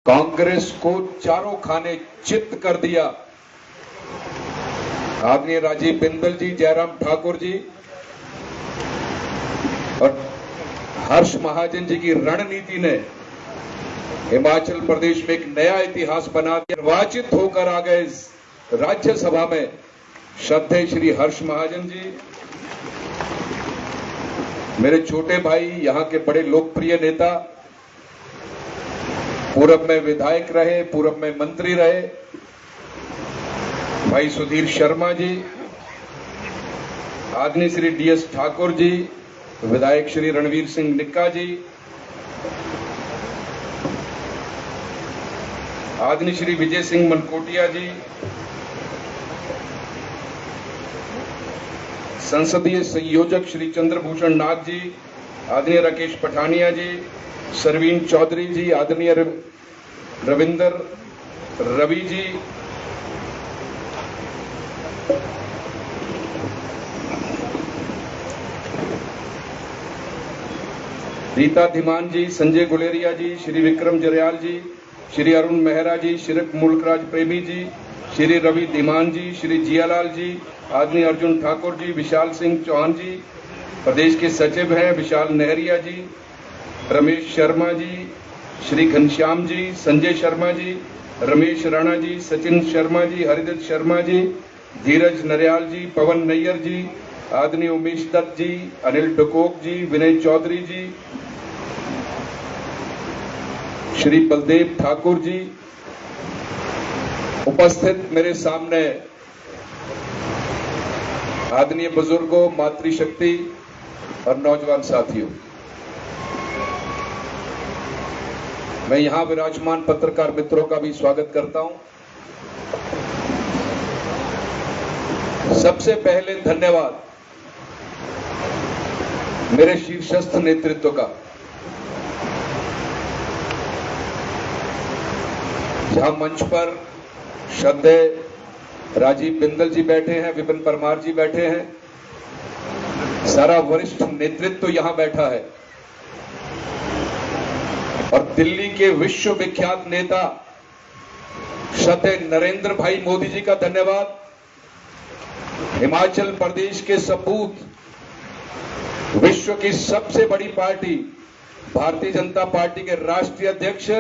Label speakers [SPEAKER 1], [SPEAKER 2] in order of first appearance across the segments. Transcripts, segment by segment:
[SPEAKER 1] कांग्रेस को चारों खाने चित कर दिया। आदरणीय राजीव बिंदल जी, जयराम ठाकुर जी और हर्ष महाजन जी की रणनीति ने हिमाचल प्रदेश में एक नया इतिहास बना दिया। निर्वाचित होकर आ गए राज्यसभा में श्रद्धेय श्री हर्ष महाजन जी, मेरे छोटे भाई, यहां के बड़े लोकप्रिय नेता, पूरब में विधायक रहे, पूरब में मंत्री रहे, भाई सुधीर शर्मा जी, आदरणीय श्री डीएस ठाकुर जी, विधायक श्री रणवीर सिंह निक्का जी, आदरणीय श्री विजय सिंह मनकोटिया जी, संसदीय संयोजक श्री चंद्रभूषण नाग जी, आदरणीय राकेश पठानिया जी, सरवीन चौधरी जी, आदरणीय रविंदर रवि जी, रीता धीमान जी, संजय गुलेरिया जी, श्री विक्रम जरयाल जी, श्री अरुण मेहरा जी, श्री मुल्कराज प्रेमी जी, श्री रवि धीमान जी, श्री जियालाल जी, आदरणीय अर्जुन ठाकुर जी, विशाल सिंह चौहान जी, प्रदेश के सचिव हैं विशाल नहरिया जी, रमेश शर्मा जी, श्री घनश्याम जी, संजय शर्मा जी, रमेश राणा जी, सचिन शर्मा जी, हरिदत्त शर्मा जी, धीरज नरयाल जी, पवन नैयर जी, आदरणीय उमेश दत्त जी, अनिल डकोक जी, विनय चौधरी जी, श्री बलदेव ठाकुर जी, उपस्थित मेरे सामने आदरणीय बुजुर्गों, मातृशक्ति और नौजवान साथियों, मैं यहां विराजमान पत्रकार मित्रों का भी स्वागत करता हूं। सबसे पहले धन्यवाद मेरे शीर्षस्थ नेतृत्व का, जहां मंच पर श्रद्धेय राजीव बिंदल जी बैठे हैं, विपिन परमार जी बैठे हैं, सारा वरिष्ठ नेतृत्व यहां बैठा है और दिल्ली के विश्वविख्यात नेता श्रद्धेय नरेंद्र भाई मोदी जी का धन्यवाद, हिमाचल प्रदेश के सपूत, विश्व की सबसे बड़ी पार्टी भारतीय जनता पार्टी के राष्ट्रीय अध्यक्ष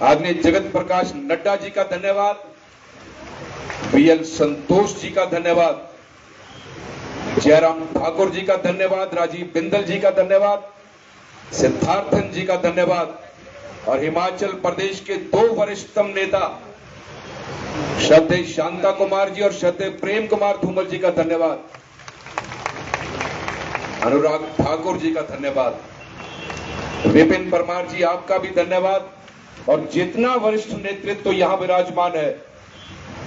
[SPEAKER 1] आदरणीय जगत प्रकाश नड्डा जी का धन्यवाद, बीएल संतोष जी का धन्यवाद, जयराम ठाकुर जी का धन्यवाद, राजीव बिंदल जी का धन्यवाद, सिद्धार्थन जी का धन्यवाद और हिमाचल प्रदेश के दो वरिष्ठतम नेता श्रद्धेय शांता कुमार जी और श्रद्धेय प्रेम कुमार धूमल जी का धन्यवाद, अनुराग ठाकुर जी का धन्यवाद, विपिन परमार जी आपका भी धन्यवाद और जितना वरिष्ठ नेतृत्व यहां विराजमान है,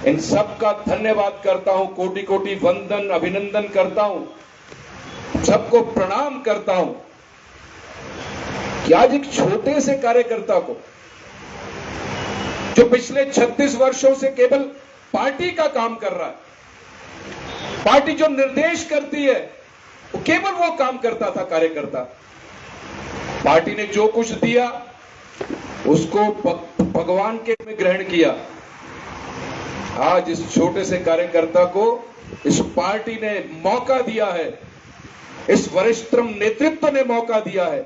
[SPEAKER 1] इन सबका धन्यवाद करता हूं, कोटि कोटि वंदन अभिनंदन करता हूं, सबको प्रणाम करता हूं कि आज एक छोटे से कार्यकर्ता को, जो पिछले 36 वर्षों से केवल पार्टी का काम कर रहा है, पार्टी जो निर्देश करती है वो केवल वो काम करता था, कार्यकर्ता, पार्टी ने जो कुछ दिया उसको भगवान के में ग्रहण किया। आज इस छोटे से कार्यकर्ता को इस पार्टी ने मौका दिया है, इस वरिष्ठतम नेतृत्व ने मौका दिया है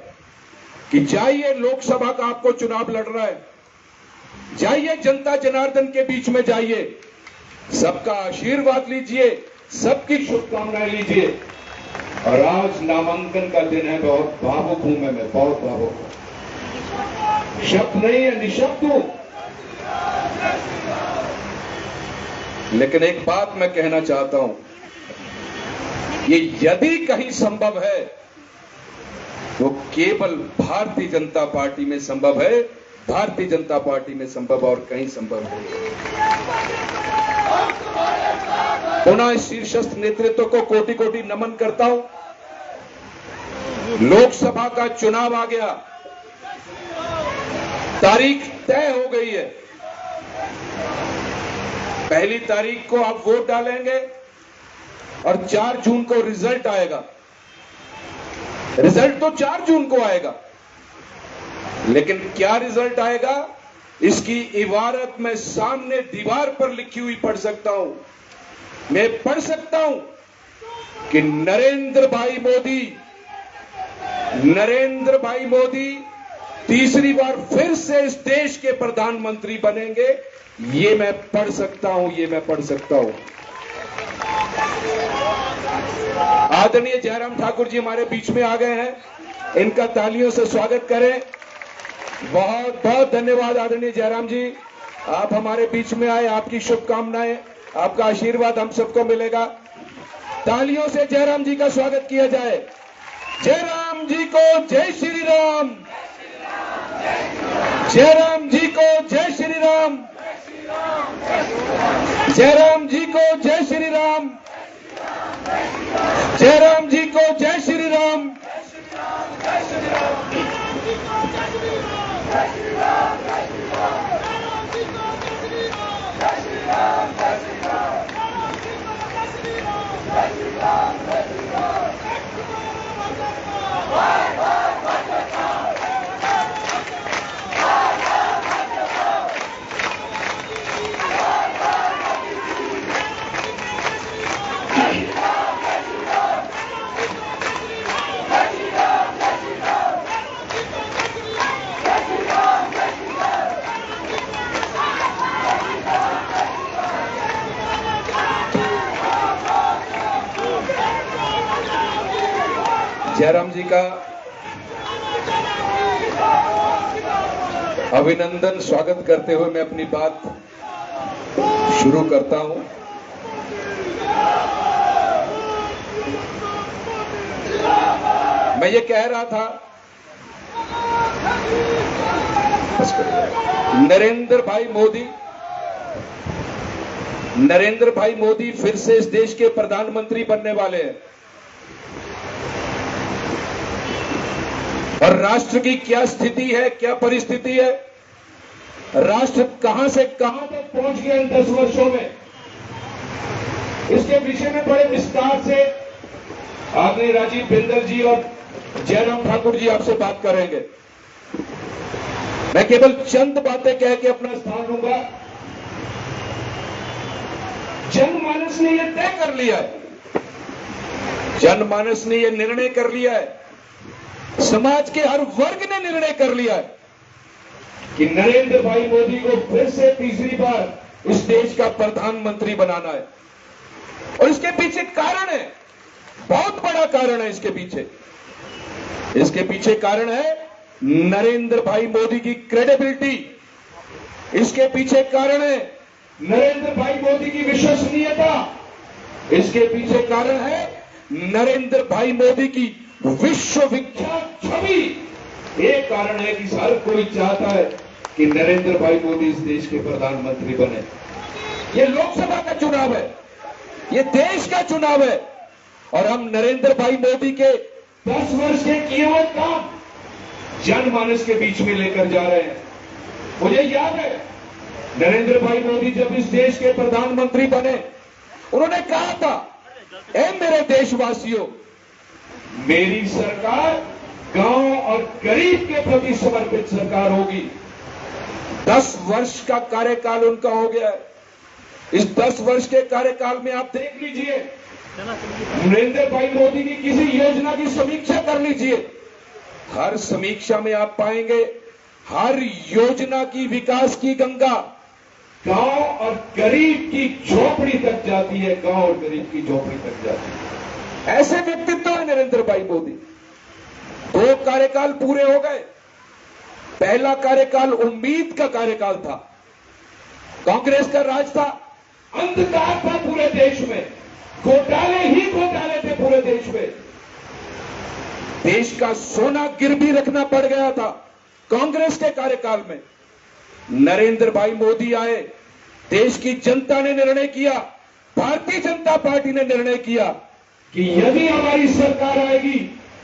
[SPEAKER 1] कि जाइए, लोकसभा का आपको चुनाव लड़ रहा है, जाइए जनता जनार्दन के बीच में जाइए, सबका आशीर्वाद लीजिए, सबकी शुभकामनाएं लीजिए। और आज नामांकन का दिन है, बहुत भावुक हूं मैं बहुत भावुक, शब्द नहीं है, निशब्द हूं, लेकिन एक बात मैं कहना चाहता हूं, ये यदि कहीं संभव है वो केवल भारतीय जनता पार्टी में संभव है, भारतीय जनता पार्टी में संभव और कहीं संभव नहीं। पुनः शीर्षस्थ नेतृत्व को कोटि कोटि नमन करता हूं। लोकसभा का चुनाव आ गया, तारीख तय हो गई है, 1 तारीख को आप वोट डालेंगे और 4 जून को रिजल्ट आएगा। रिजल्ट तो 4 जून को आएगा, लेकिन क्या रिजल्ट आएगा इसकी इबारत मैं सामने दीवार पर लिखी हुई पढ़ सकता हूं। मैं पढ़ सकता हूं कि नरेंद्र भाई मोदी तीसरी बार फिर से इस देश के प्रधानमंत्री बनेंगे। ये मैं पढ़ सकता हूं। आदरणीय जयराम ठाकुर जी हमारे बीच में आ गए हैं, इनका तालियों से स्वागत करें। बहुत बहुत धन्यवाद आदरणीय जयराम जी, आप हमारे बीच में आए। आपकी शुभकामनाएं, आपका आशीर्वाद हम सबको मिलेगा। तालियों से जयराम जी का स्वागत किया जाए। जयराम जी को जय श्री राम। जयराम जी को जय श्री राम। जयराम जी को जय श्री राम। जयराम जी को जय श्री राम। जयराम जी का अभिनंदन स्वागत करते हुए मैं अपनी बात शुरू करता हूं। मैं ये कह रहा था, नरेंद्र भाई मोदी फिर से इस देश के प्रधानमंत्री बनने वाले हैं। और राष्ट्र की क्या स्थिति है, क्या परिस्थिति है, राष्ट्र कहां से कहां तक पहुंच गया इन 10 वर्षों में, इसके विषय में बड़े विस्तार से आदरणीय राजीव बिंदल जी और जयराम ठाकुर जी आपसे बात करेंगे। मैं केवल चंद बातें कह के अपना स्थान लूंगा। जनमानस ने यह तय कर लिया है, जनमानस ने यह निर्णय कर लिया है, समाज के हर वर्ग ने निर्णय कर लिया है कि नरेंद्र भाई मोदी को फिर से तीसरी बार इस देश का प्रधानमंत्री बनाना है। और इसके पीछे कारण है, बहुत बड़ा कारण है इसके पीछे कारण है नरेंद्र भाई मोदी की क्रेडिबिलिटी। इसके पीछे कारण है नरेंद्र भाई मोदी की विश्वसनीयता। इसके पीछे कारण है नरेंद्र भाई मोदी की विश्वविख्यात छवि। एक कारण है कि हर कोई चाहता है कि नरेंद्र भाई मोदी इस देश के प्रधानमंत्री बने। ये लोकसभा का चुनाव है, ये देश का चुनाव है, और हम नरेंद्र भाई मोदी के 10 वर्ष के किए हुए काम जनमानस के बीच में लेकर जा रहे हैं। मुझे याद है नरेंद्र भाई मोदी जब इस देश के प्रधानमंत्री बने, उन्होंने कहा था, ऐ मेरे देशवासियों, मेरी सरकार गांव और गरीब के प्रति समर्पित सरकार होगी। 10 वर्ष का कार्यकाल उनका हो गया है। इस 10 वर्ष के कार्यकाल में आप देख लीजिए, नरेंद्र भाई मोदी की किसी योजना की समीक्षा कर लीजिए, हर समीक्षा में आप पाएंगे हर योजना की विकास की गंगा गांव और गरीब की झोपड़ी तक जाती है, गांव और गरीब की झोपड़ी तक जाती है। ऐसे व्यक्तित्व है नरेंद्र भाई मोदी। 2 कार्यकाल पूरे हो गए। पहला कार्यकाल उम्मीद का कार्यकाल था, कांग्रेस का राज था, अंधकार था पूरे देश में, घोटाले ही घोटाले थे पूरे देश में। देश का सोना गिरवी रखना पड़ गया था कांग्रेस के कार्यकाल में। नरेंद्र भाई मोदी आए, देश की जनता ने निर्णय किया, भारतीय जनता पार्टी ने निर्णय किया कि यदि हमारी सरकार आएगी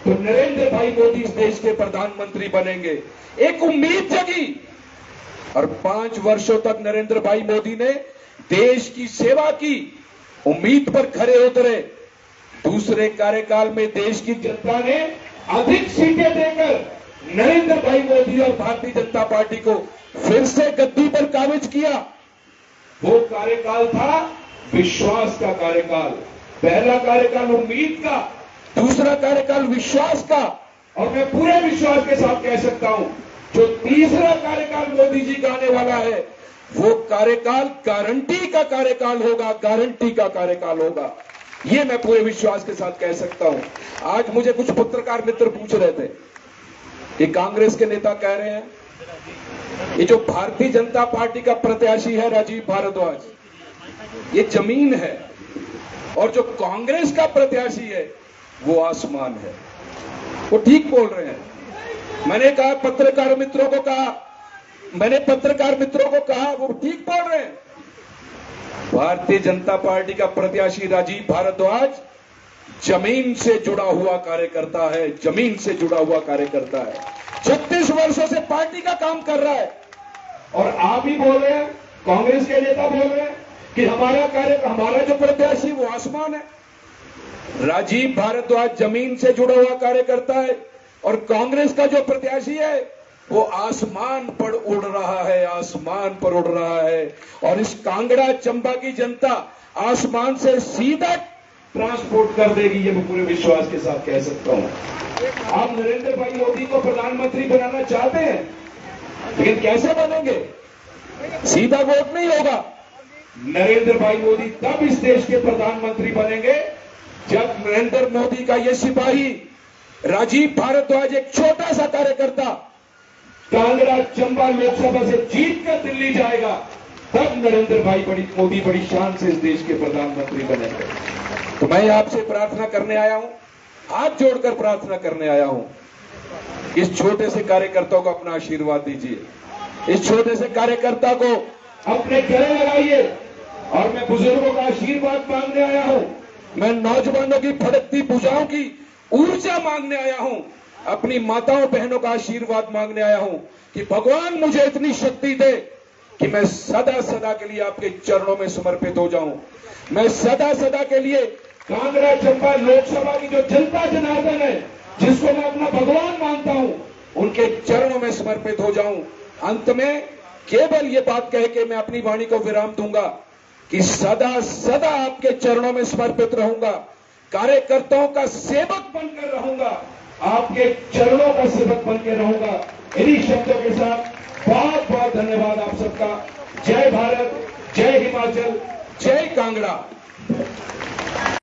[SPEAKER 1] तो नरेंद्र भाई मोदी इस देश के प्रधानमंत्री बनेंगे। एक उम्मीद जगी और 5 वर्षों तक नरेंद्र भाई मोदी ने देश की सेवा की, उम्मीद पर खरे उतरे। दूसरे कार्यकाल में देश की जनता ने अधिक सीटें देकर नरेंद्र भाई मोदी और भारतीय जनता पार्टी को फिर से गद्दी पर काबिज किया। वो कार्यकाल था विश्वास का कार्यकाल। पहला कार्यकाल उम्मीद का, दूसरा कार्यकाल विश्वास का, और मैं पूरे विश्वास के साथ कह सकता हूं जो तीसरा कार्यकाल मोदी जी का आने वाला है वो कार्यकाल गारंटी का कार्यकाल होगा, गारंटी का कार्यकाल होगा। ये मैं पूरे विश्वास के साथ कह सकता हूं। आज मुझे कुछ पत्रकार मित्र पूछ रहे थे कि कांग्रेस के नेता कह रहे हैं ये जो भारतीय जनता पार्टी का प्रत्याशी है राजीव भारद्वाज, ये जमीन है, और जो कांग्रेस का प्रत्याशी है वो आसमान है। वो ठीक बोल रहे हैं। मैंने कहा पत्रकार मित्रों को कहा वो ठीक बोल रहे हैं। भारतीय जनता पार्टी का प्रत्याशी राजीव भारद्वाज जमीन से जुड़ा हुआ कार्यकर्ता है, जमीन से जुड़ा हुआ कार्यकर्ता है। 36 वर्षों से पार्टी का काम कर रहा है। और आप ही बोल रहे हैं, कांग्रेस के नेता बोल रहे हैं कि हमारा जो प्रत्याशी वो आसमान है। राजीव भारद्वाज जमीन से जुड़ा हुआ कार्यकर्ता है और कांग्रेस का जो प्रत्याशी है वो आसमान पर उड़ रहा है, आसमान पर उड़ रहा है। और इस कांगड़ा चंबा की जनता आसमान से सीधा ट्रांसपोर्ट कर देगी, ये मैं पूरे विश्वास के साथ कह सकता हूं। आप नरेंद्र भाई मोदी को प्रधानमंत्री बनाना चाहते हैं, लेकिन कैसे बनेंगे? सीधा वोट नहीं होगा। नरेंद्र भाई मोदी तब इस देश के प्रधानमंत्री बनेंगे जब नरेंद्र मोदी का ये सिपाही राजीव भारद्वाज, एक छोटा सा कार्यकर्ता, कांगड़ा चंबा लोकसभा से जीतकर दिल्ली जाएगा, तब नरेंद्र भाई मोदी बड़ी शान से इस देश के प्रधानमंत्री बनेंगे। तो मैं आपसे प्रार्थना करने आया हूं, हाथ जोड़कर प्रार्थना करने आया हूं, इस छोटे से कार्यकर्ता को अपना आशीर्वाद दीजिए। इस छोटे से कार्यकर्ता को अपने गले लगाइए। और मैं बुजुर्गों का आशीर्वाद मांगने आया हूं, मैं नौजवानों की भड़कती भुजाओं की ऊर्जा मांगने आया हूं, अपनी माताओं बहनों का आशीर्वाद मांगने आया हूं कि भगवान मुझे इतनी शक्ति दे कि मैं सदा सदा के लिए आपके चरणों में समर्पित हो जाऊं। मैं सदा सदा के लिए कांगड़ा चंबा लोकसभा की जो जनता जनार्दन है, जिसको मैं अपना भगवान मानता हूं, उनके चरणों में समर्पित हो जाऊं। अंत में केवल ये बात कह के मैं अपनी वाणी को विराम दूंगा कि सदा सदा आपके चरणों में समर्पित रहूंगा, कार्यकर्ताओं का सेवक बनकर रहूंगा, आपके चरणों का सेवक बनकर रहूंगा। इन्हीं शब्दों के साथ बहुत बहुत धन्यवाद आप सबका। जय भारत, जय हिमाचल, जय कांगड़ा।